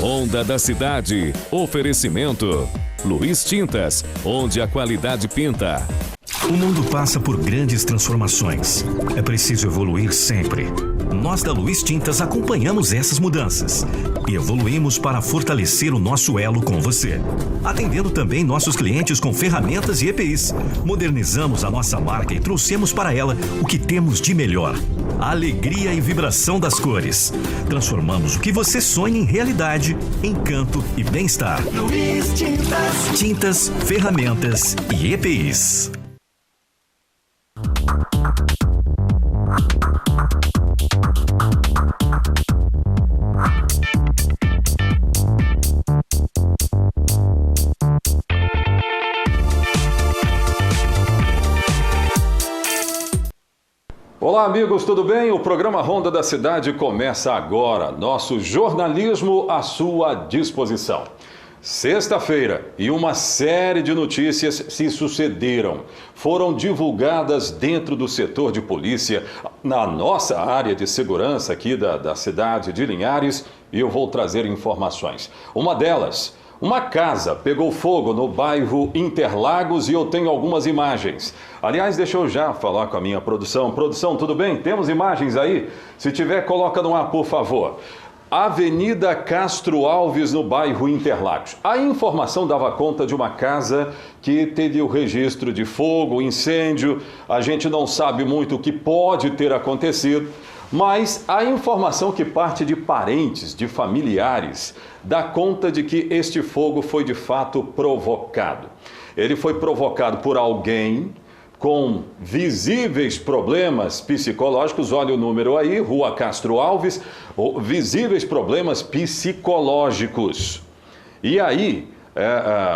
Ronda da Cidade. Oferecimento. Luiz Tintas, onde a qualidade pinta. O mundo passa por grandes transformações. É preciso evoluir sempre. Nós da Luiz Tintas acompanhamos essas mudanças e evoluímos para fortalecer o nosso elo com você, atendendo também nossos clientes com ferramentas e EPIs. Modernizamos a nossa marca e trouxemos para ela o que temos de melhor: a alegria e vibração das cores. Transformamos o que você sonha em realidade, encanto e bem-estar. Luiz Tintas. Tintas, ferramentas e EPIs. Olá amigos, tudo bem? O programa Ronda da Cidade começa agora. Nosso jornalismo à sua disposição. Sexta-feira e uma série de notícias se sucederam. Foram divulgadas dentro do setor de polícia, na nossa área de segurança aqui da cidade de Linhares, e eu vou trazer informações. Uma delas: uma casa pegou fogo no bairro Interlagos e eu tenho algumas imagens. Aliás, deixa eu já falar com a minha produção. Produção, tudo bem? Temos imagens aí? Se tiver, coloca no ar, por favor. Avenida Castro Alves, no bairro Interlagos. A informação dava conta de uma casa que teve o registro de fogo, incêndio. A gente não sabe muito o que pode ter acontecido, mas a informação que parte de parentes, de familiares, dá conta de que este fogo foi de fato provocado. Ele foi provocado por alguém com visíveis problemas psicológicos. Olha o número aí, Rua Castro Alves, visíveis problemas psicológicos. E aí,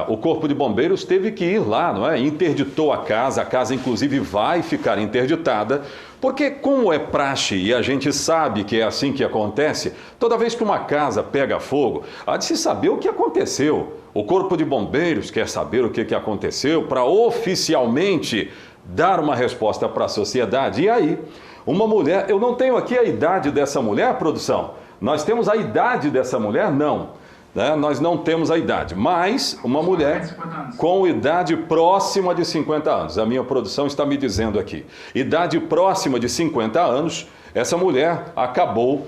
o Corpo de Bombeiros teve que ir lá, não é? Interditou a casa inclusive vai ficar interditada, porque como é praxe e a gente sabe que é assim que acontece, toda vez que uma casa pega fogo, há de se saber o que aconteceu. O Corpo de Bombeiros quer saber o que aconteceu para oficialmente dar uma resposta para a sociedade. E aí, uma mulher, eu não tenho aqui a idade dessa mulher, produção? Nós temos a idade dessa mulher? Não. Nós não temos a idade, mas uma mulher com idade próxima de 50 anos. A minha produção está me dizendo aqui. Idade próxima de 50 anos, essa mulher acabou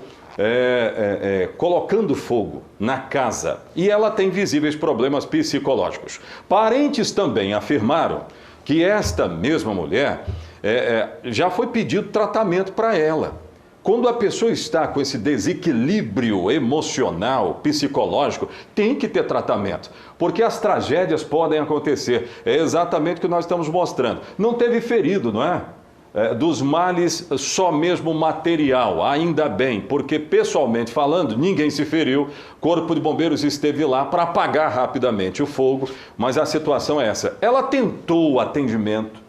colocando fogo na casa. E ela tem visíveis problemas psicológicos. Parentes também afirmaram que esta mesma mulher já foi pedido tratamento para ela. Quando a pessoa está com esse desequilíbrio emocional, psicológico, tem que ter tratamento, porque as tragédias podem acontecer. É exatamente o que nós estamos mostrando. Não teve ferido, não é? Dos males só mesmo material, ainda bem, porque pessoalmente falando, ninguém se feriu. Corpo de Bombeiros esteve lá para apagar rapidamente o fogo, mas a situação é essa. Ela tentou atendimento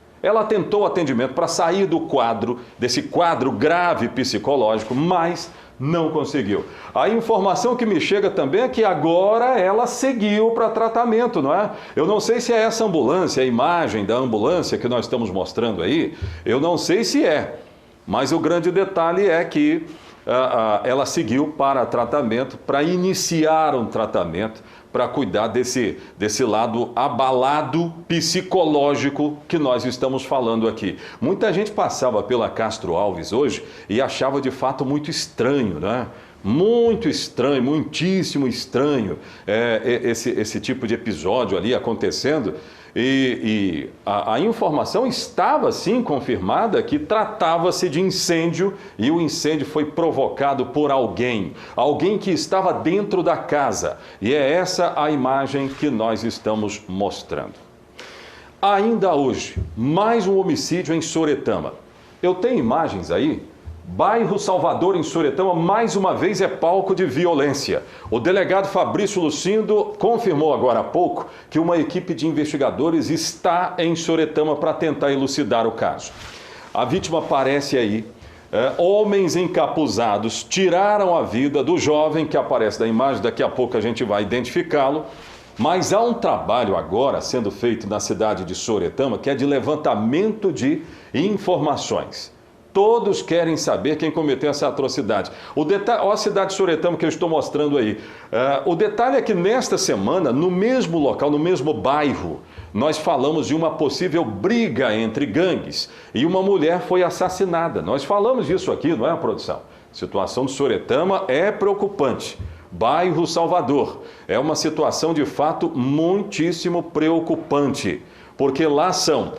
para sair do quadro, desse quadro grave psicológico, mas não conseguiu. A informação que me chega também é que agora ela seguiu para tratamento, não é? Eu não sei se é essa ambulância, a imagem da ambulância que nós estamos mostrando aí, eu não sei se é, mas o grande detalhe é que ela seguiu para tratamento, para iniciar um tratamento, para cuidar desse lado abalado psicológico que nós estamos falando aqui. Muita gente passava pela Castro Alves hoje e achava de fato muito estranho, né? Muito estranho, muitíssimo estranho esse tipo de episódio ali acontecendo. E a informação estava sim confirmada que tratava-se de incêndio e o incêndio foi provocado por alguém que estava dentro da casa. E é essa a imagem que nós estamos mostrando. Ainda hoje, mais um homicídio em Soretama. Eu tenho imagens aí. Bairro Salvador, em Soretama, mais uma vez é palco de violência. O delegado Fabrício Lucindo confirmou agora há pouco que uma equipe de investigadores está em Soretama para tentar elucidar o caso. A vítima aparece aí. Homens encapuzados tiraram a vida do jovem que aparece na imagem, daqui a pouco a gente vai identificá-lo. Mas há um trabalho agora sendo feito na cidade de Soretama que é de levantamento de informações. Todos querem saber quem cometeu essa atrocidade. Olha a cidade de Soretama que eu estou mostrando aí. O detalhe é que nesta semana, no mesmo local, no mesmo bairro, nós falamos de uma possível briga entre gangues e uma mulher foi assassinada. Nós falamos disso aqui, não é, produção? A situação de Soretama é preocupante. Bairro Salvador é uma situação de fato muitíssimo preocupante, porque lá são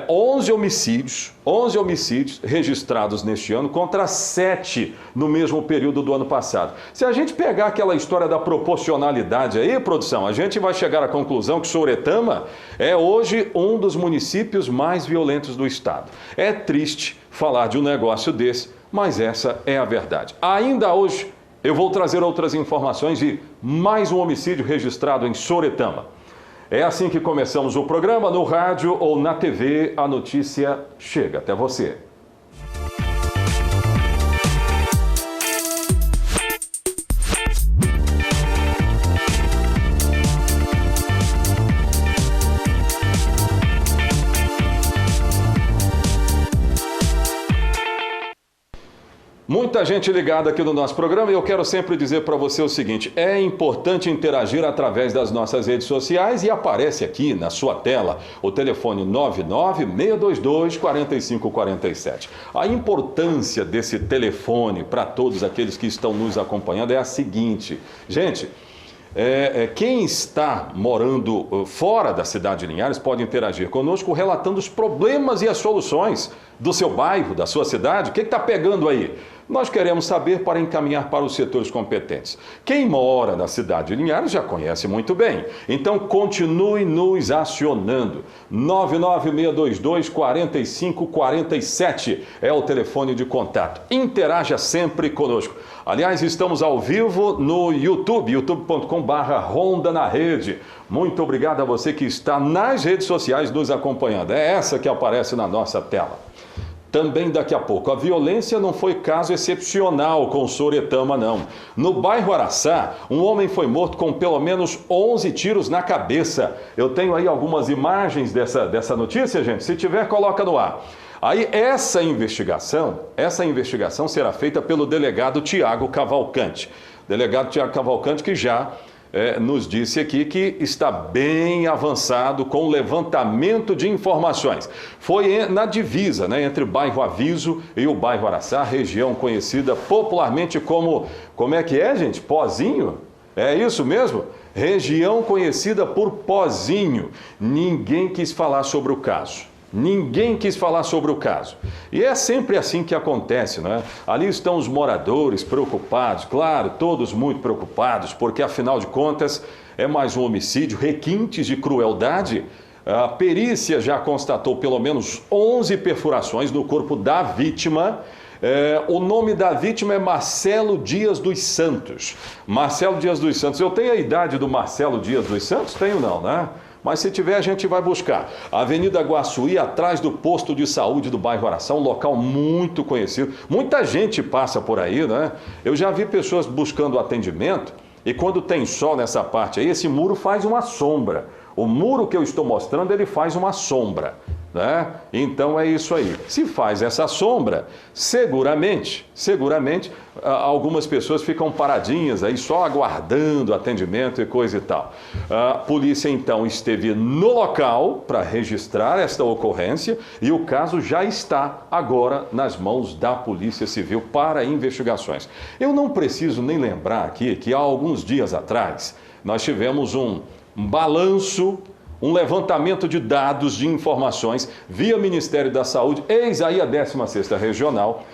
11 homicídios registrados neste ano contra 7 no mesmo período do ano passado. Se a gente pegar aquela história da proporcionalidade aí, produção, a gente vai chegar à conclusão que Soretama é hoje um dos municípios mais violentos do estado. É triste falar de um negócio desse, mas essa é a verdade. Ainda hoje eu vou trazer outras informações de mais um homicídio registrado em Soretama. É assim que começamos o programa, no rádio ou na TV, a notícia chega até você. Muita gente ligada aqui no nosso programa e eu quero sempre dizer para você o seguinte, é importante interagir através das nossas redes sociais e aparece aqui na sua tela o telefone 99622-4547. A importância desse telefone para todos aqueles que estão nos acompanhando é a seguinte, gente... quem está morando fora da cidade de Linhares pode interagir conosco relatando os problemas e as soluções do seu bairro, da sua cidade. O que está pegando aí? Nós queremos saber para encaminhar para os setores competentes. Quem mora na cidade de Linhares já conhece muito bem. Então continue nos acionando. 99622-4547 é o telefone de contato. Interaja sempre conosco. Aliás, estamos ao vivo no YouTube, youtube.com/Ronda na Rede. Muito obrigado a você que está nas redes sociais nos acompanhando. É essa que aparece na nossa tela. Também daqui a pouco, a violência não foi caso excepcional com Soretama, não. No bairro Araçá, um homem foi morto com pelo menos 11 tiros na cabeça. Eu tenho aí algumas imagens dessa notícia, gente. Se tiver, coloca no ar. Aí essa investigação será feita pelo delegado Tiago Cavalcante. Delegado Tiago Cavalcante que já nos disse aqui que está bem avançado com o levantamento de informações. Foi na divisa, entre o bairro Aviso e o bairro Araçá, região conhecida popularmente como é que é, gente? Pozinho? É isso mesmo? Região conhecida por Pozinho. Ninguém quis falar sobre o caso. Ninguém quis falar sobre o caso. E é sempre assim que acontece, não é? Ali estão os moradores preocupados, claro, todos muito preocupados, porque afinal de contas é mais um homicídio, requintes de crueldade. A perícia já constatou pelo menos 11 perfurações no corpo da vítima. O nome da vítima é Marcelo Dias dos Santos. Marcelo Dias dos Santos. Eu tenho a idade do Marcelo Dias dos Santos? Tenho não, né? Mas se tiver, a gente vai buscar. Avenida Guaçuí, atrás do posto de saúde do bairro Araçá, um local muito conhecido. Muita gente passa por aí, né? Eu já vi pessoas buscando atendimento e quando tem sol nessa parte aí, esse muro faz uma sombra. O muro que eu estou mostrando, ele faz uma sombra, né? Então é isso aí. Se faz essa sombra, seguramente, algumas pessoas ficam paradinhas aí só aguardando atendimento e coisa e tal. A polícia então esteve no local para registrar esta ocorrência e o caso já está agora nas mãos da Polícia Civil para investigações. Eu não preciso nem lembrar aqui que há alguns dias atrás nós tivemos um balanço, um levantamento de dados, de informações, via Ministério da Saúde, eis aí a 16ª Regional,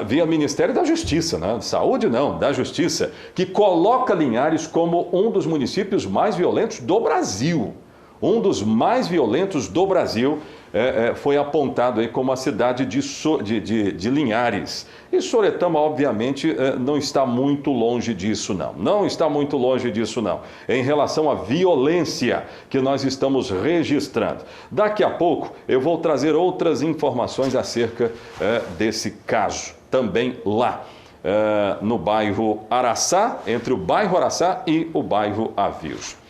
via Ministério da Justiça, né? Saúde não, da Justiça, que coloca Linhares como um dos municípios mais violentos do Brasil. Um dos mais violentos do Brasil foi apontado aí como a cidade de Linhares. E Soretama, obviamente, não está muito longe disso, não. Não está muito longe disso, não. Em relação à violência que nós estamos registrando. Daqui a pouco eu vou trazer outras informações acerca desse caso, também lá. No bairro Araçá, entre o bairro Araçá e o bairro Aviso.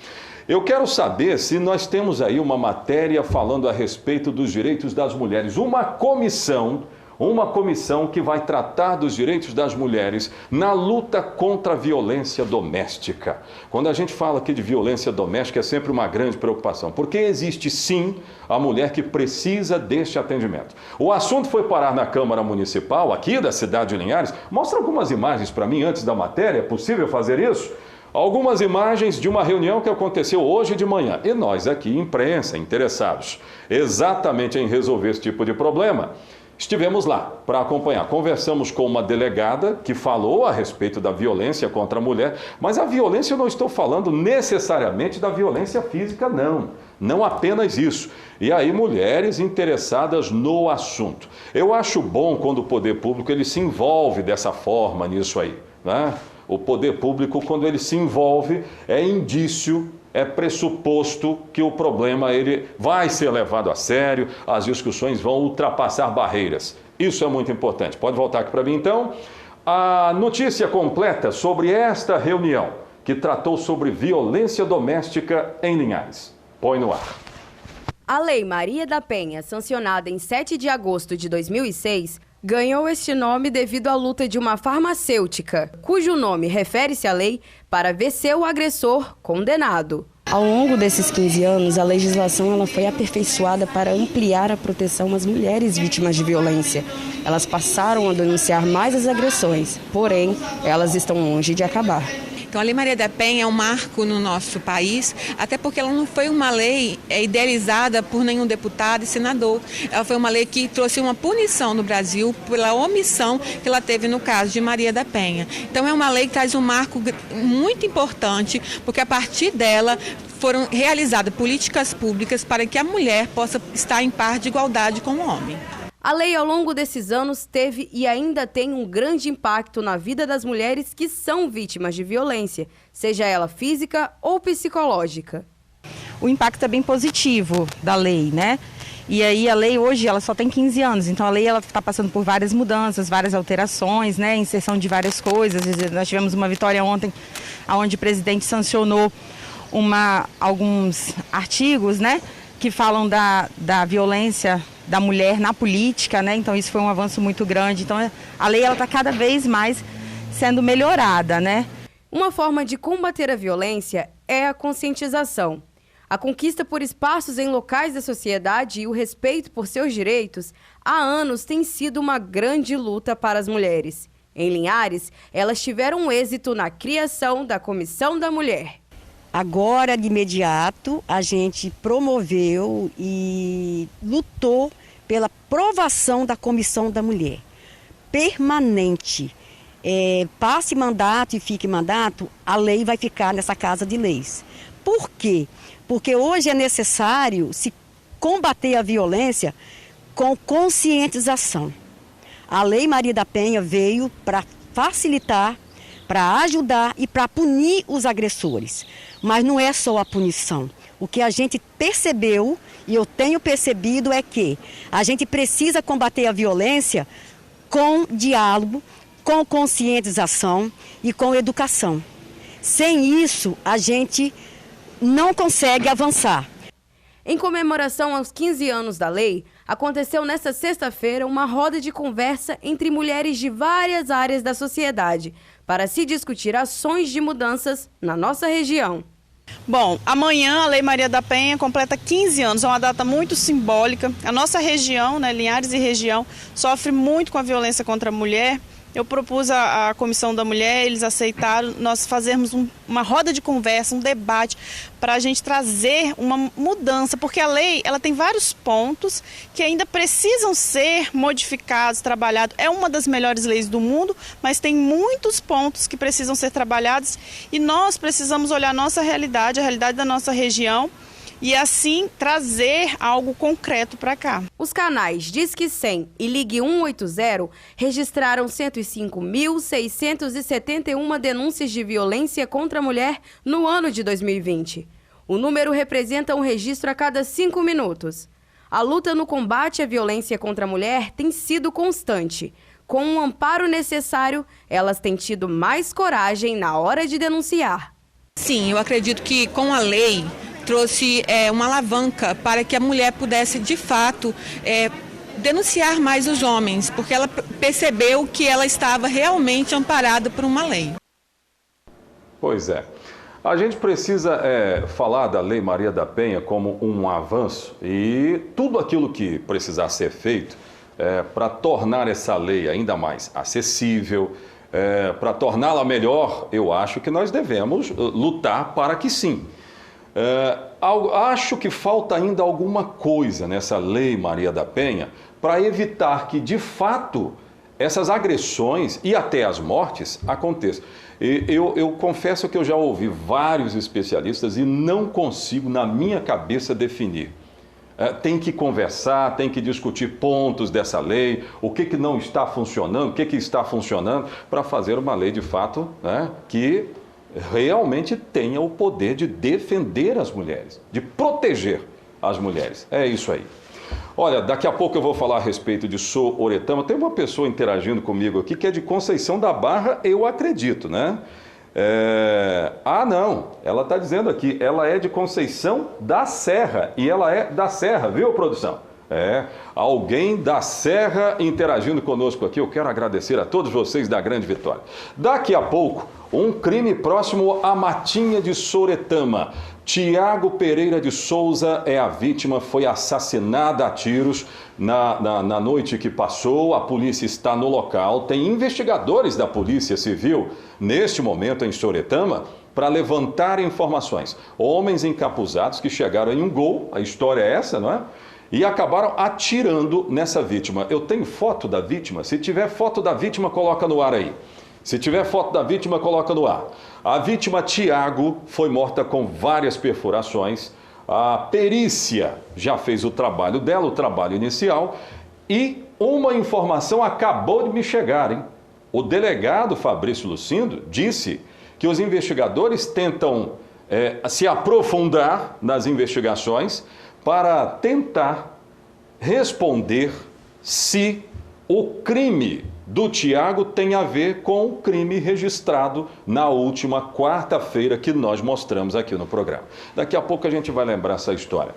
Eu quero saber se nós temos aí uma matéria falando a respeito dos direitos das mulheres. Uma comissão uma comissão que vai tratar dos direitos das mulheres na luta contra a violência doméstica. Quando a gente fala aqui de violência doméstica, é sempre uma grande preocupação, porque existe sim a mulher que precisa deste atendimento. O assunto foi parar na Câmara Municipal, aqui da cidade de Linhares. Mostra algumas imagens para mim antes da matéria, é possível fazer isso? Algumas imagens de uma reunião que aconteceu hoje de manhã. E nós aqui, imprensa, interessados exatamente em resolver esse tipo de problema, estivemos lá para acompanhar. Conversamos com uma delegada que falou a respeito da violência contra a mulher, mas a violência eu não estou falando necessariamente da violência física, não. Não apenas isso. E aí, mulheres interessadas no assunto. Eu acho bom quando o poder público ele se envolve dessa forma nisso aí, né? O poder público, quando ele se envolve, é indício, é pressuposto que o problema ele vai ser levado a sério, as discussões vão ultrapassar barreiras. Isso é muito importante. Pode voltar aqui para mim, então. A notícia completa sobre esta reunião, que tratou sobre violência doméstica em Linhares. Põe no ar. A Lei Maria da Penha, sancionada em 7 de agosto de 2006, ganhou este nome devido à luta de uma farmacêutica, cujo nome refere-se à lei para ver seu agressor condenado. Ao longo desses 15 anos, a legislação ela foi aperfeiçoada para ampliar a proteção às mulheres vítimas de violência. Elas passaram a denunciar mais as agressões, porém, elas estão longe de acabar. Então, a Lei Maria da Penha é um marco no nosso país, até porque ela não foi uma lei idealizada por nenhum deputado e senador. Ela foi uma lei que trouxe uma punição no Brasil pela omissão que ela teve no caso de Maria da Penha. Então, é uma lei que traz um marco muito importante, porque a partir dela foram realizadas políticas públicas para que a mulher possa estar em par de igualdade com o homem. A lei, ao longo desses anos, teve e ainda tem um grande impacto na vida das mulheres que são vítimas de violência, seja ela física ou psicológica. O impacto é bem positivo da lei, né? E aí a lei hoje ela só tem 15 anos, então a lei ela está passando por várias mudanças, várias alterações, né? Inserção de várias coisas. Nós tivemos uma vitória ontem, onde o presidente sancionou alguns artigos, né? Que falam da violência da mulher na política, né? Então isso foi um avanço muito grande. Então a lei ela está cada vez mais sendo melhorada, né? Uma forma de combater a violência é a conscientização. A conquista por espaços em locais da sociedade e o respeito por seus direitos há anos tem sido uma grande luta para as mulheres. Em Linhares, elas tiveram êxito na criação da Comissão da Mulher. Agora, de imediato, a gente promoveu e lutou pela aprovação da Comissão da Mulher. Permanente. Passe mandato e fique mandato, a lei vai ficar nessa Casa de Leis. Por quê? Porque hoje é necessário se combater a violência com conscientização. A Lei Maria da Penha veio para facilitar, para ajudar e para punir os agressores. Mas não é só a punição. O que a gente percebeu, e eu tenho percebido, é que a gente precisa combater a violência com diálogo, com conscientização e com educação. Sem isso, a gente não consegue avançar. Em comemoração aos 15 anos da lei, aconteceu nesta sexta-feira uma roda de conversa entre mulheres de várias áreas da sociedade para se discutir ações de mudanças na nossa região. Bom, amanhã a Lei Maria da Penha completa 15 anos, é uma data muito simbólica. A nossa região, né, Linhares e região, sofre muito com a violência contra a mulher. Eu propus à Comissão da Mulher, eles aceitaram, nós fazermos uma roda de conversa, um debate, para a gente trazer uma mudança, porque a lei ela tem vários pontos que ainda precisam ser modificados, trabalhados. É uma das melhores leis do mundo, mas tem muitos pontos que precisam ser trabalhados e nós precisamos olhar a nossa realidade, a realidade da nossa região, e assim trazer algo concreto para cá. Os canais Disque 100 e Ligue 180 registraram 105.671 denúncias de violência contra a mulher no ano de 2020. O número representa um registro a cada 5 minutos. A luta no combate à violência contra a mulher tem sido constante. Com o amparo necessário, elas têm tido mais coragem na hora de denunciar. Sim, eu acredito que com a lei trouxe uma alavanca para que a mulher pudesse, de fato, denunciar mais os homens, porque ela percebeu que ela estava realmente amparada por uma lei. Pois é. A gente precisa falar da Lei Maria da Penha como um avanço e tudo aquilo que precisar ser feito para tornar essa lei ainda mais acessível, para torná-la melhor, eu acho que nós devemos lutar para que sim. Acho que falta ainda alguma coisa nessa Lei Maria da Penha para evitar que, de fato, essas agressões e até as mortes aconteçam. Eu confesso que eu já ouvi vários especialistas e não consigo, na minha cabeça, definir. Tem que conversar, tem que discutir pontos dessa lei, o que não está funcionando, o que está funcionando, para fazer uma lei, de fato, que realmente tenha o poder de defender as mulheres, de proteger as mulheres. É isso aí. Olha, daqui a pouco eu vou falar a respeito de Sooretama. Tem uma pessoa interagindo comigo aqui que é de Conceição da Barra, eu acredito, né? Não, ela está dizendo aqui, ela é de Conceição da Serra, e ela é da Serra, viu, produção? Alguém da Serra interagindo conosco aqui. Eu quero agradecer a todos vocês da Grande Vitória. Daqui a pouco, um crime próximo à Matinha de Sooretama. Tiago Pereira de Souza é a vítima, foi assassinada a tiros na noite que passou. A polícia está no local, tem investigadores da Polícia Civil neste momento em Sooretama para levantar informações. Homens encapuzados que chegaram em um gol, a história é essa, não é? E acabaram atirando nessa vítima. Eu tenho foto da vítima, se tiver foto da vítima, coloca no ar aí. Se tiver foto da vítima, coloca no ar. A vítima, Tiago, foi morta com várias perfurações. A perícia já fez o trabalho dela, o trabalho inicial. E uma informação acabou de me chegar, hein? O delegado Fabrício Lucindo disse que os investigadores tentam se aprofundar nas investigações para tentar responder se o crime do Tiago tem a ver com o crime registrado na última quarta-feira que nós mostramos aqui no programa. Daqui a pouco a gente vai lembrar essa história.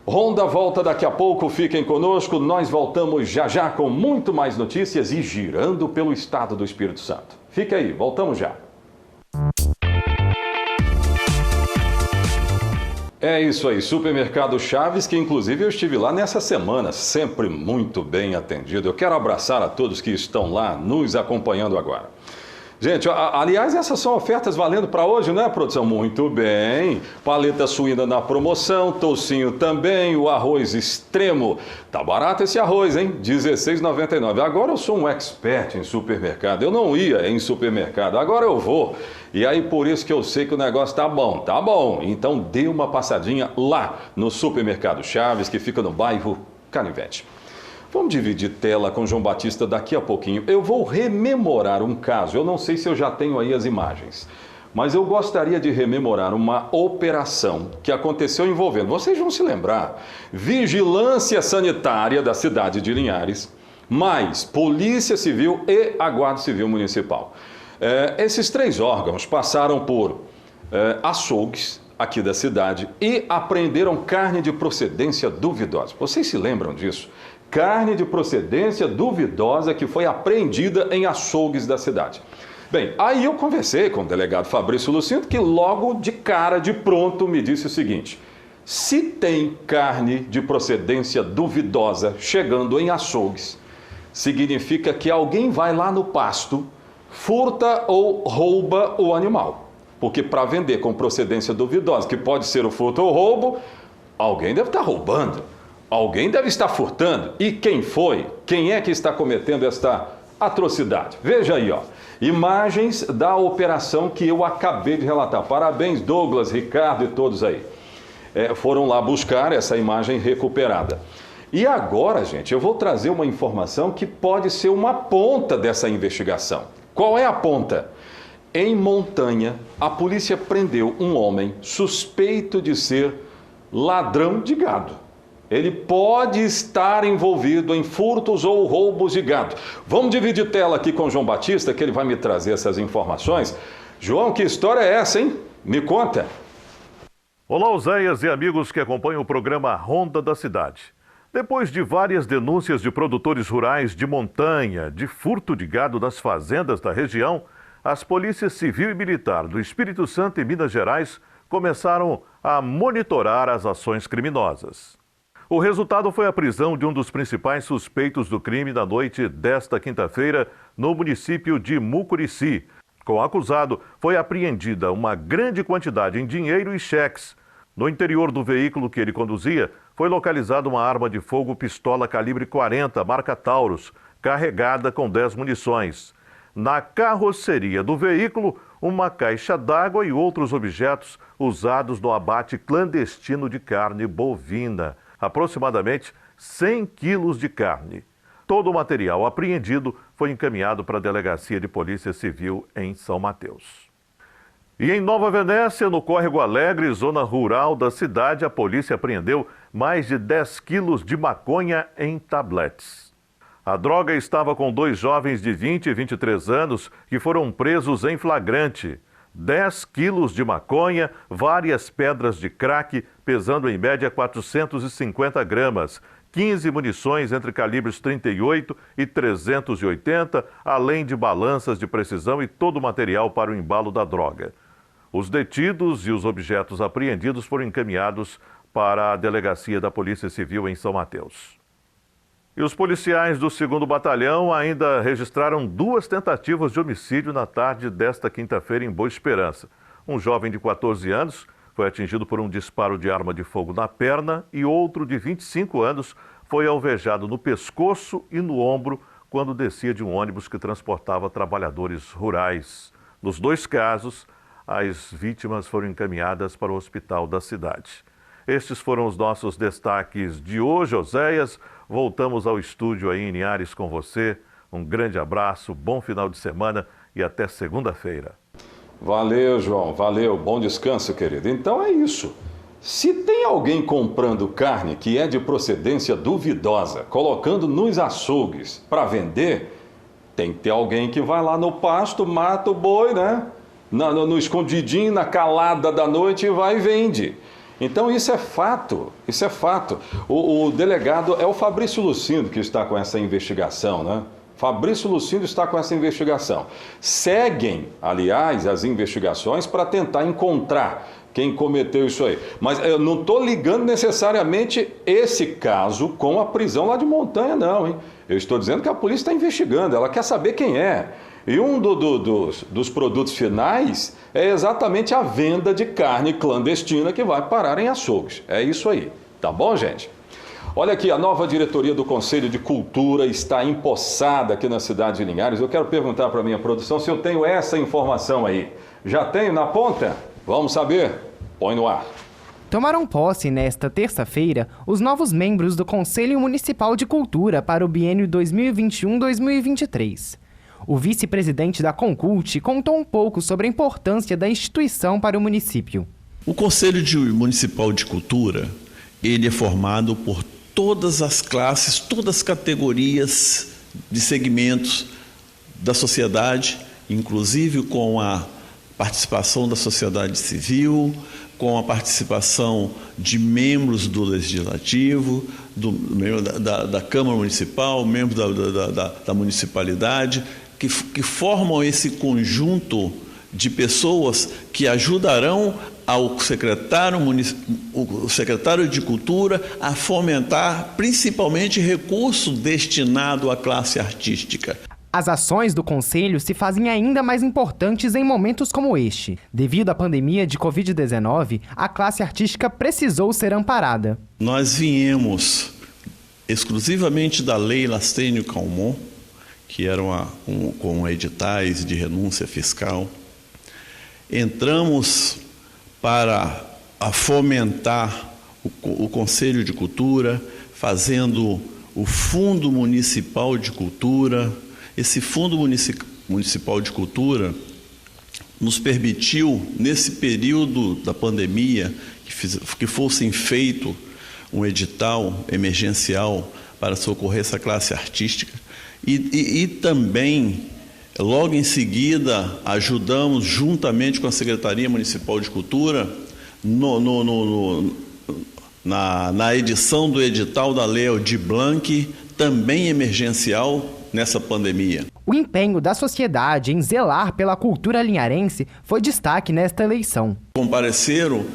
Ronda volta daqui a pouco, fiquem conosco, nós voltamos já já com muito mais notícias e girando pelo estado do Espírito Santo. Fique aí, voltamos já. É isso aí, Supermercado Chaves, que inclusive eu estive lá nessa semana, sempre muito bem atendido. Eu quero abraçar a todos que estão lá nos acompanhando agora. Gente, aliás, essas são ofertas valendo para hoje, né, produção? Muito bem. Paleta suína na promoção, toucinho também, o arroz extremo. Tá barato esse arroz, hein? R$16,99. Agora eu sou um expert em supermercado. Eu não ia em supermercado, agora eu vou. E aí, por isso que eu sei que o negócio tá bom. Tá bom. Então, dê uma passadinha lá no Supermercado Chaves, que fica no bairro Canivete. Vamos dividir tela com João Batista daqui a pouquinho. Eu vou rememorar um caso. Eu não sei se eu já tenho aí as imagens, mas eu gostaria de rememorar uma operação que aconteceu envolvendo, vocês vão se lembrar, Vigilância Sanitária da cidade de Linhares, mais Polícia Civil e a Guarda Civil Municipal. Esses três órgãos passaram por açougues aqui da cidade e apreenderam carne de procedência duvidosa. Vocês se lembram disso? Carne de procedência duvidosa que foi apreendida em açougues da cidade. Bem, aí eu conversei com o delegado Fabrício Lucindo, que logo de cara, de pronto, me disse o seguinte: se tem carne de procedência duvidosa chegando em açougues, significa que alguém vai lá no pasto, furta ou rouba o animal. Porque para vender com procedência duvidosa, que pode ser o furto ou roubo, alguém deve estar roubando. Alguém deve estar furtando. E quem foi? Quem é que está cometendo esta atrocidade? Veja aí, ó. Imagens da operação que eu acabei de relatar. Parabéns, Douglas, Ricardo e todos aí. Foram lá buscar essa imagem recuperada. E agora, gente, eu vou trazer uma informação que pode ser uma ponta dessa investigação. Qual é a ponta? Em Montanha, a polícia prendeu um homem suspeito de ser ladrão de gado. Ele pode estar envolvido em furtos ou roubos de gado. Vamos dividir tela aqui com o João Batista, que ele vai me trazer essas informações. João, que história é essa, hein? Me conta. Olá, Oséias e amigos que acompanham o programa Ronda da Cidade. Depois de várias denúncias de produtores rurais de montanha, de furto de gado das fazendas da região, as polícias civil e militar do Espírito Santo e Minas Gerais começaram a monitorar as ações criminosas. O resultado foi a prisão de um dos principais suspeitos do crime na noite desta quinta-feira no município de Mucurici. Com o acusado, foi apreendida uma grande quantidade em dinheiro e cheques. No interior do veículo que ele conduzia, foi localizada uma arma de fogo pistola calibre 40, marca Taurus, carregada com 10 munições. Na carroceria do veículo, uma caixa d'água e outros objetos usados no abate clandestino de carne bovina, aproximadamente 100 quilos de carne. Todo o material apreendido foi encaminhado para a Delegacia de Polícia Civil em São Mateus. E em Nova Venécia, no Córrego Alegre, zona rural da cidade, a polícia apreendeu mais de 10 quilos de maconha em tabletes. A droga estava com 2 jovens de 20 e 23 anos que foram presos em flagrante. 10 quilos de maconha, várias pedras de crack, pesando em média 450 gramas, 15 munições entre calibres 38 e 380, além de balanças de precisão e todo o material para o embalo da droga. Os detidos e os objetos apreendidos foram encaminhados para a Delegacia da Polícia Civil em São Mateus. E os policiais do 2º Batalhão ainda registraram 2 tentativas de homicídio na tarde desta quinta-feira em Boa Esperança. Um jovem de 14 anos foi atingido por um disparo de arma de fogo na perna e outro de 25 anos foi alvejado no pescoço e no ombro quando descia de um ônibus que transportava trabalhadores rurais. Nos 2 casos, as vítimas foram encaminhadas para o hospital da cidade. Estes foram os nossos destaques de hoje, Oséias. Voltamos ao estúdio aí em Linhares com você. Um grande abraço, bom final de semana e até segunda-feira. Valeu, João, valeu. Bom descanso, querido. Então é isso. Se tem alguém comprando carne que é de procedência duvidosa, colocando nos açougues para vender, tem que ter alguém que vai lá no pasto, mata o boi, né? No escondidinho, na calada da noite e vai e vende. Então isso é fato, isso é fato. O delegado é o Fabrício Lucindo que está com essa investigação, né? Fabrício Lucindo está com essa investigação. Seguem, aliás, as investigações para tentar encontrar quem cometeu isso aí. Mas eu não estou ligando necessariamente esse caso com a prisão lá de Montanha, não, hein? Eu estou dizendo que a polícia está investigando, ela quer saber quem é. E um dos produtos finais é exatamente a venda de carne clandestina que vai parar em açougues. É isso aí, tá bom, gente? Olha aqui, a nova diretoria do Conselho de Cultura está empossada aqui na cidade de Linhares. Eu quero perguntar para a minha produção se eu tenho essa informação aí. Já tenho na ponta? Vamos saber? Põe no ar. Tomaram posse nesta terça-feira os novos membros do Conselho Municipal de Cultura para o biênio 2021-2023. O vice-presidente da Concult contou um pouco sobre a importância da instituição para o município. O Conselho Municipal de Cultura, ele é formado por todas as classes, todas as categorias de segmentos da sociedade, inclusive com a participação da sociedade civil, com a participação de membros do Legislativo, da Câmara Municipal, membros da municipalidade, que formam esse conjunto de pessoas que ajudarão ao secretário de Cultura a fomentar principalmente recurso destinado à classe artística. As ações do Conselho se fazem ainda mais importantes em momentos como este. Devido à pandemia de Covid-19, a classe artística precisou ser amparada. Nós viemos exclusivamente da Lei Lastênio-Calmon, que era com editais de renúncia fiscal. Entramos para fomentar o Conselho de Cultura, fazendo o Fundo Municipal de Cultura. Esse Fundo Municipal de Cultura nos permitiu, nesse período da pandemia, que fosse feito um edital emergencial para socorrer essa classe artística. E também, logo em seguida, ajudamos, juntamente com a Secretaria Municipal de Cultura, na edição do edital da Lei Aldir Blanc, também emergencial nessa pandemia. O empenho da sociedade em zelar pela cultura linharense foi destaque nesta eleição. Compareceram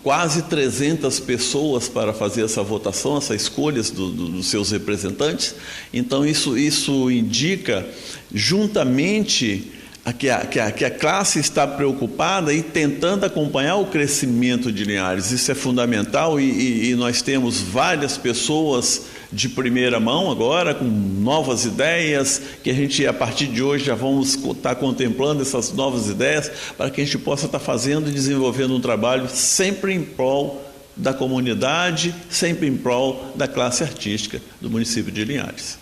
quase 300 pessoas para fazer essa votação, essas escolhas dos seus representantes. Então isso indica juntamente que a classe está preocupada e tentando acompanhar o crescimento de Linhares. Isso é fundamental e nós temos várias pessoas de primeira mão agora, com novas ideias, que a gente, a partir de hoje, já vamos estar contemplando essas novas ideias para que a gente possa estar fazendo e desenvolvendo um trabalho sempre em prol da comunidade, sempre em prol da classe artística do município de Linhares.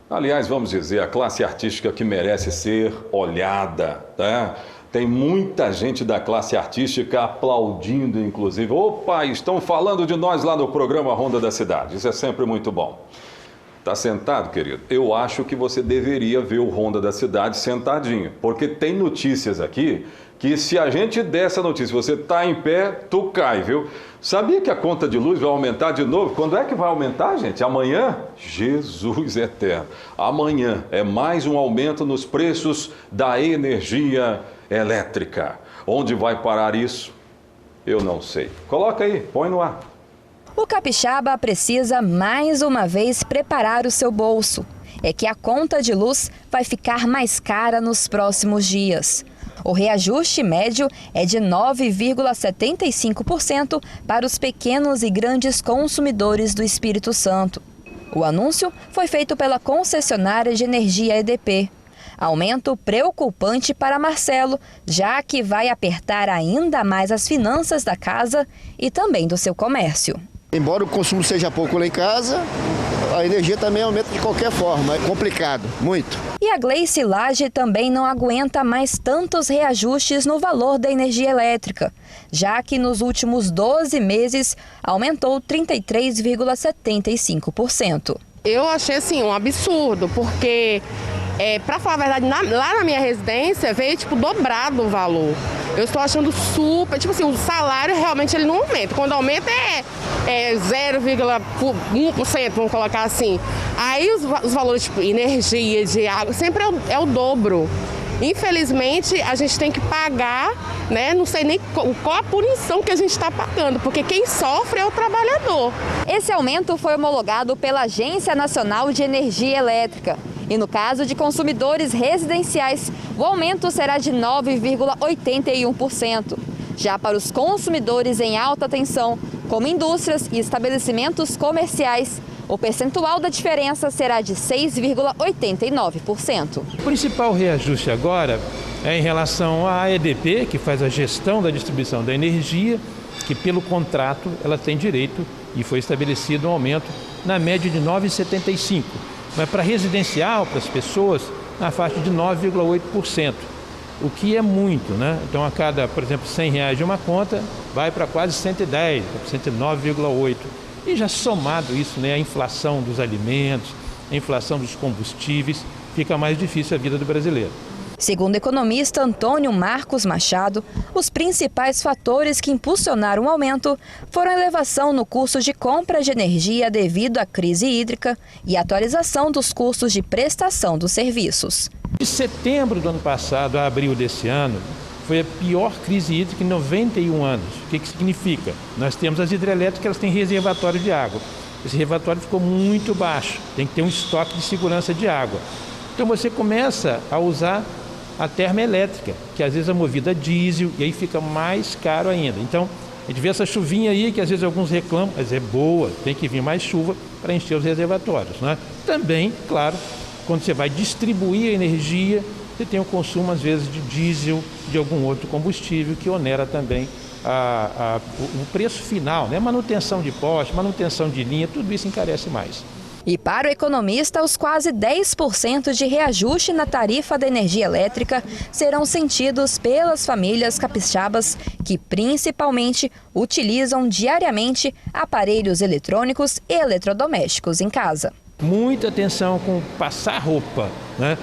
Aliás, vamos dizer, a classe artística que merece ser olhada, tá? Tem muita gente da classe artística aplaudindo, inclusive. Opa, estão falando de nós lá no programa Ronda da Cidade. Isso é sempre muito bom. Tá sentado, querido? Eu acho que você deveria ver o Ronda da Cidade sentadinho, porque tem notícias aqui que se a gente der essa notícia, você tá em pé, tu cai, viu? Sabia que a conta de luz vai aumentar de novo? Quando é que vai aumentar, gente? Amanhã? Jesus eterno. Amanhã é mais um aumento nos preços da energia elétrica. Onde vai parar isso? Eu não sei. Coloca aí, põe no ar. O capixaba precisa mais uma vez preparar o seu bolso. É que a conta de luz vai ficar mais cara nos próximos dias. O reajuste médio é de 9,75% para os pequenos e grandes consumidores do Espírito Santo. O anúncio foi feito pela concessionária de energia EDP. Aumento preocupante para Marcelo, já que vai apertar ainda mais as finanças da casa e também do seu comércio. Embora o consumo seja pouco lá em casa, a energia também aumenta de qualquer forma. É complicado, muito. E a Gleice Lage também não aguenta mais tantos reajustes no valor da energia elétrica, já que nos últimos 12 meses aumentou 33,75%. Eu achei assim um absurdo, porque para falar a verdade, lá na minha residência veio dobrado o valor. Eu estou achando super, o salário realmente ele não aumenta. Quando aumenta é 0,1%, vamos colocar assim. Aí os valores de energia, de água, sempre é o dobro. Infelizmente, a gente tem que pagar, né? Não sei nem qual a punição que a gente está pagando, porque quem sofre é o trabalhador. Esse aumento foi homologado pela Agência Nacional de Energia Elétrica. E no caso de consumidores residenciais, o aumento será de 9,81%. Já para os consumidores em alta tensão, como indústrias e estabelecimentos comerciais, o percentual da diferença será de 6,89%. O principal reajuste agora é em relação à EDP, que faz a gestão da distribuição da energia, que pelo contrato ela tem direito e foi estabelecido um aumento na média de 9,75%. Mas para residencial, para as pessoas, na faixa de 9,8%, o que é muito, né? Então, a cada, por exemplo, R$100 de uma conta, vai para quase 110, 109,8%. E já somado isso, né, a inflação dos alimentos, a inflação dos combustíveis, fica mais difícil a vida do brasileiro. Segundo o economista Antônio Marcos Machado, os principais fatores que impulsionaram o aumento foram a elevação no custo de compra de energia devido à crise hídrica e a atualização dos custos de prestação dos serviços. De setembro do ano passado a abril desse ano, foi a pior crise hídrica em 91 anos. O que significa? Nós temos as hidrelétricas, elas têm reservatório de água. Esse reservatório ficou muito baixo, tem que ter um estoque de segurança de água. Então você começa a usar a termoelétrica, que às vezes é movida a diesel e aí fica mais caro ainda. Então a gente vê essa chuvinha aí que às vezes alguns reclamam, mas é boa, tem que vir mais chuva para encher os reservatórios, né? Também, claro, quando você vai distribuir a energia, você tem o consumo, às vezes, de diesel, de algum outro combustível, que onera também o preço final, né? Manutenção de poste, manutenção de linha, tudo isso encarece mais. E para o economista, os quase 10% de reajuste na tarifa da energia elétrica serão sentidos pelas famílias capixabas que principalmente utilizam diariamente aparelhos eletrônicos e eletrodomésticos em casa. Muita atenção com passar roupa, né?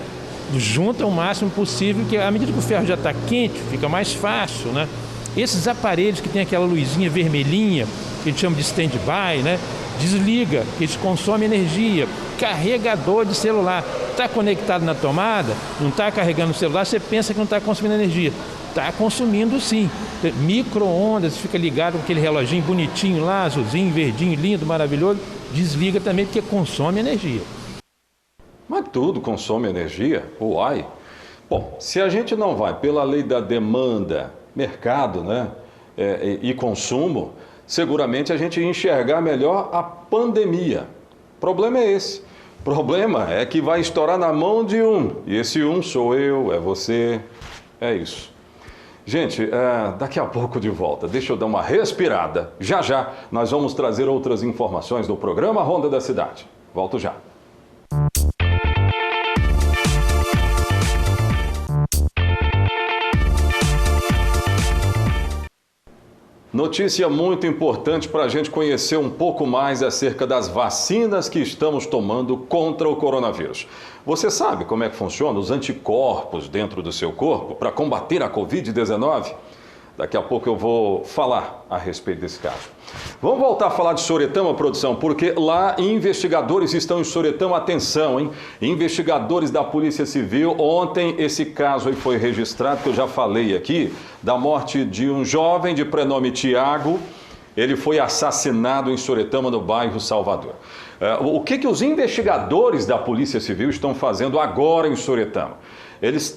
Junta o máximo possível, que à medida que o ferro já está quente, fica mais fácil, né? Esses aparelhos que tem aquela luzinha vermelhinha, que a gente chama de stand-by, né? Desliga, que eles consomem energia. Carregador de celular. Está conectado na tomada, não está carregando o celular, você pensa que não está consumindo energia. Está consumindo sim. Micro-ondas, fica ligado com aquele reloginho bonitinho lá, azulzinho, verdinho, lindo, maravilhoso. Desliga também porque consome energia. Mas tudo consome energia? Uai! Bom, se a gente não vai pela lei da demanda, mercado, né, e consumo, seguramente a gente ia enxergar melhor a pandemia. O problema é esse. O problema é que vai estourar na mão de um. E esse um sou eu, é você, é isso. Gente, daqui a pouco de volta. Deixa eu dar uma respirada. Já já nós vamos trazer outras informações do programa Ronda da Cidade. Volto já. Notícia muito importante para a gente conhecer um pouco mais acerca das vacinas que estamos tomando contra o coronavírus. Você sabe como é que funciona os anticorpos dentro do seu corpo para combater a Covid-19? Daqui a pouco eu vou falar a respeito desse caso. Vamos voltar a falar de Soretama, produção, porque lá investigadores estão em Soretama. Atenção, hein? Investigadores da Polícia Civil. Ontem esse caso aí foi registrado, que eu já falei aqui, da morte de um jovem de prenome Tiago. Ele foi assassinado em Soretama, no bairro Salvador. O que os investigadores da Polícia Civil estão fazendo agora em Soretama? Eles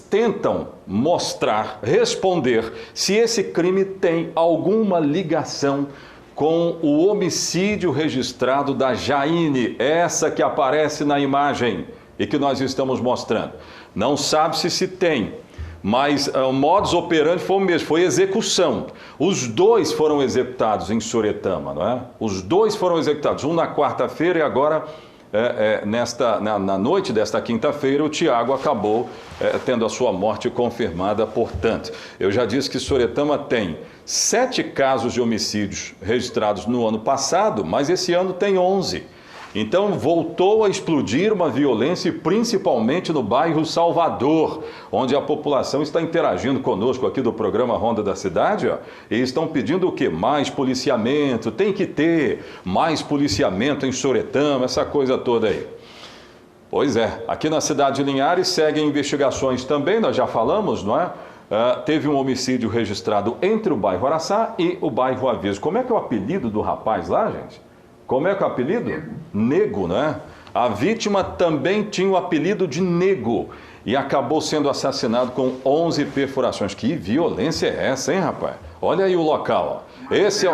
tentam mostrar, responder se esse crime tem alguma ligação com o homicídio registrado da Jaine, essa que aparece na imagem e que nós estamos mostrando. Não sabe-se se tem, mas o modus operandi foi o mesmo, foi execução. Os dois foram executados em Soretama, não é? Os dois foram executados, um na quarta-feira e agora... na noite desta quinta-feira, o Tiago acabou tendo a sua morte confirmada, portanto. Eu já disse que Soretama tem 7 casos de homicídios registrados no ano passado, mas esse ano tem 11. Então voltou a explodir uma violência, principalmente no bairro Salvador, onde a população está interagindo conosco aqui do programa Ronda da Cidade, ó, e estão pedindo o quê? Mais policiamento, tem que ter mais policiamento em Soretama, essa coisa toda aí. Pois é, aqui na cidade de Linhares seguem investigações também, nós já falamos, não é? Teve um homicídio registrado entre o bairro Araçá e o bairro Aviso. Como é que é o apelido do rapaz lá, gente? Como é que é o apelido? Nego, né? A vítima também tinha o apelido de Nego e acabou sendo assassinado com 11 perfurações. Que violência é essa, hein, rapaz? Olha aí o local, ó. Esse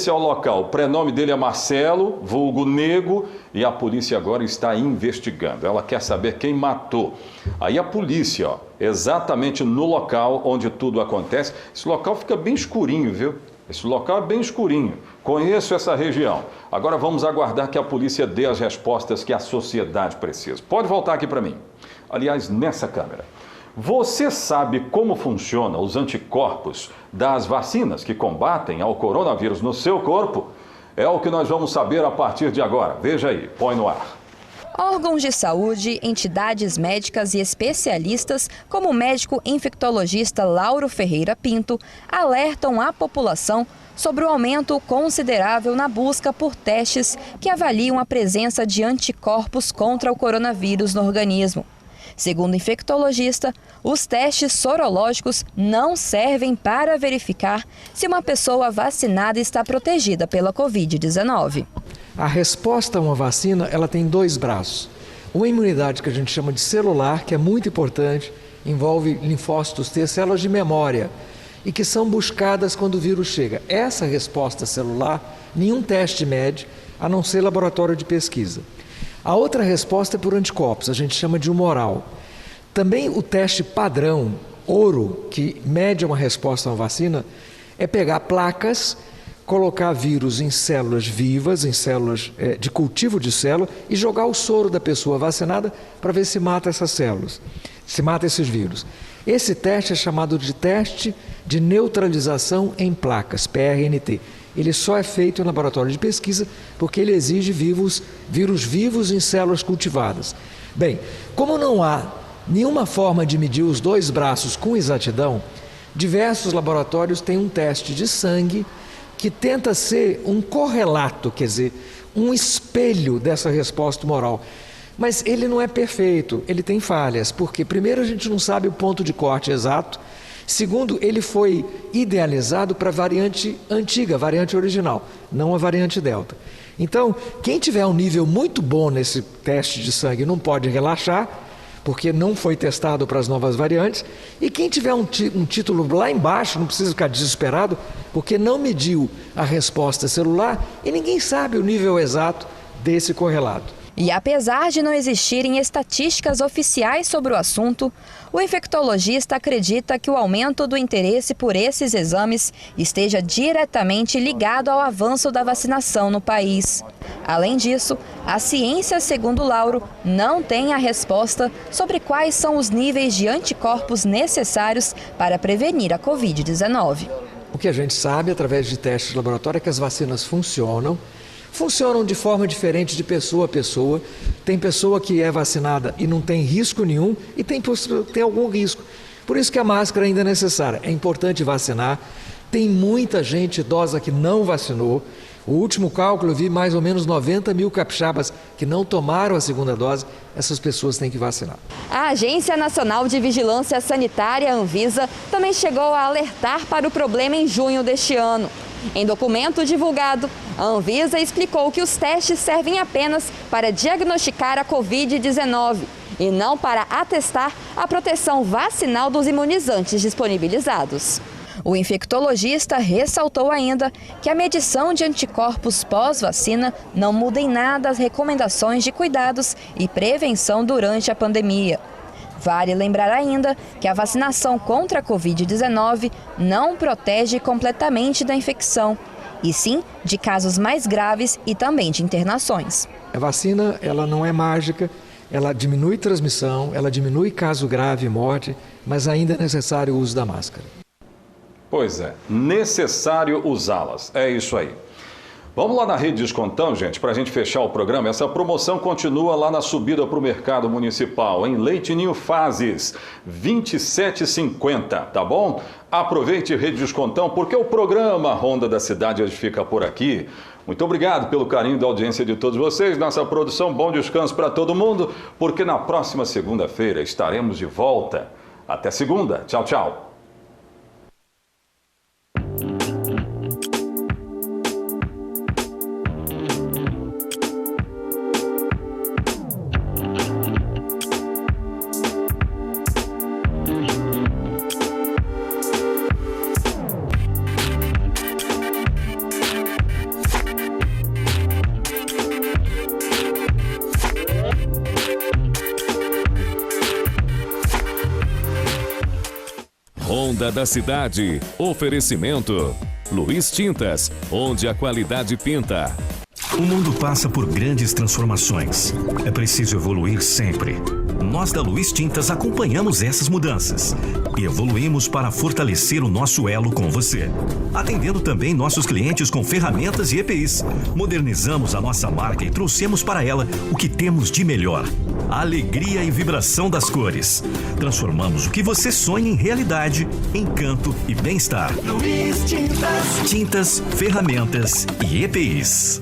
é o local. O prenome dele é Marcelo, vulgo Nego, e a polícia agora está investigando. Ela quer saber quem matou. Aí a polícia, ó, exatamente no local onde tudo acontece. Esse local fica bem escurinho, viu? Esse local é bem escurinho. Conheço essa região. Agora vamos aguardar que a polícia dê as respostas que a sociedade precisa. Pode voltar aqui para mim. Aliás, nessa câmera. Você sabe como funcionam os anticorpos das vacinas que combatem ao coronavírus no seu corpo? É o que nós vamos saber a partir de agora. Veja aí, põe no ar. Órgãos de saúde, entidades médicas e especialistas, como o médico infectologista Lauro Ferreira Pinto, alertam a população sobre o aumento considerável na busca por testes que avaliam a presença de anticorpos contra o coronavírus no organismo. Segundo o infectologista, os testes sorológicos não servem para verificar se uma pessoa vacinada está protegida pela Covid-19. A resposta a uma vacina, ela tem 2 braços. Uma imunidade que a gente chama de celular, que é muito importante, envolve linfócitos T, células de memória, e que são buscadas quando o vírus chega. Essa resposta celular, nenhum teste mede, a não ser laboratório de pesquisa. A outra resposta é por anticorpos, a gente chama de humoral. Também o teste padrão, ouro, que mede uma resposta a uma vacina, é pegar placas, colocar vírus em células vivas, em células de cultivo de célula, e jogar o soro da pessoa vacinada para ver se mata essas células, se mata esses vírus. Esse teste é chamado de teste de neutralização em placas, PRNT. Ele só é feito em laboratório de pesquisa porque ele exige vírus vivos em células cultivadas. Bem, como não há nenhuma forma de medir os 2 braços com exatidão, Diversos laboratórios têm um teste de sangue que tenta ser um correlato, quer dizer, um espelho dessa resposta humoral. Mas ele não é perfeito, ele tem falhas, porque primeiro a gente não sabe o ponto de corte exato, segundo, ele foi idealizado para a variante antiga, a variante original, não a variante Delta. Então, quem tiver um nível muito bom nesse teste de sangue não pode relaxar, porque não foi testado para as novas variantes, e quem tiver um título lá embaixo não precisa ficar desesperado, porque não mediu a resposta celular e ninguém sabe o nível exato desse correlato. E apesar de não existirem estatísticas oficiais sobre o assunto, o infectologista acredita que o aumento do interesse por esses exames esteja diretamente ligado ao avanço da vacinação no país. Além disso, a ciência, segundo Lauro, não tem a resposta sobre quais são os níveis de anticorpos necessários para prevenir a Covid-19. O que a gente sabe através de testes de laboratório é que as vacinas funcionam de forma diferente de pessoa a pessoa. Tem pessoa que é vacinada e não tem risco nenhum e tem algum risco. Por isso que a máscara ainda é necessária. É importante vacinar. Tem muita gente idosa que não vacinou. O último cálculo eu vi mais ou menos 90 mil capixabas que não tomaram a segunda dose. Essas pessoas têm que vacinar. A Agência Nacional de Vigilância Sanitária, Anvisa, também chegou a alertar para o problema em junho deste ano. Em documento divulgado, a Anvisa explicou que os testes servem apenas para diagnosticar a Covid-19 e não para atestar a proteção vacinal dos imunizantes disponibilizados. O infectologista ressaltou ainda que a medição de anticorpos pós-vacina não muda em nada as recomendações de cuidados e prevenção durante a pandemia. Vale lembrar ainda que a vacinação contra a Covid-19 não protege completamente da infecção, e sim de casos mais graves e também de internações. A vacina, ela não é mágica, ela diminui transmissão, ela diminui caso grave e morte, mas ainda é necessário o uso da máscara. Pois é, necessário usá-las, é isso aí. Vamos lá na Rede Descontão, gente, para a gente fechar o programa. Essa promoção continua lá na subida para o mercado municipal, em Leite Ninho Fases, R$ 27,50, tá bom? Aproveite Rede Descontão, porque o programa Ronda da Cidade hoje fica por aqui. Muito obrigado pelo carinho da audiência de todos vocês. Nossa produção, bom descanso para todo mundo, porque na próxima segunda-feira estaremos de volta. Até segunda. Tchau, tchau. Ronda da Cidade. Oferecimento. Luiz Tintas, onde a qualidade pinta. O mundo passa por grandes transformações. É preciso evoluir sempre. Nós da Luiz Tintas acompanhamos essas mudanças e evoluímos para fortalecer o nosso elo com você, atendendo também nossos clientes com ferramentas e EPIs. Modernizamos a nossa marca e trouxemos para ela o que temos de melhor: a alegria e vibração das cores. Transformamos o que você sonha em realidade, encanto e bem-estar. Luiz Tintas. Tintas, ferramentas e EPIs.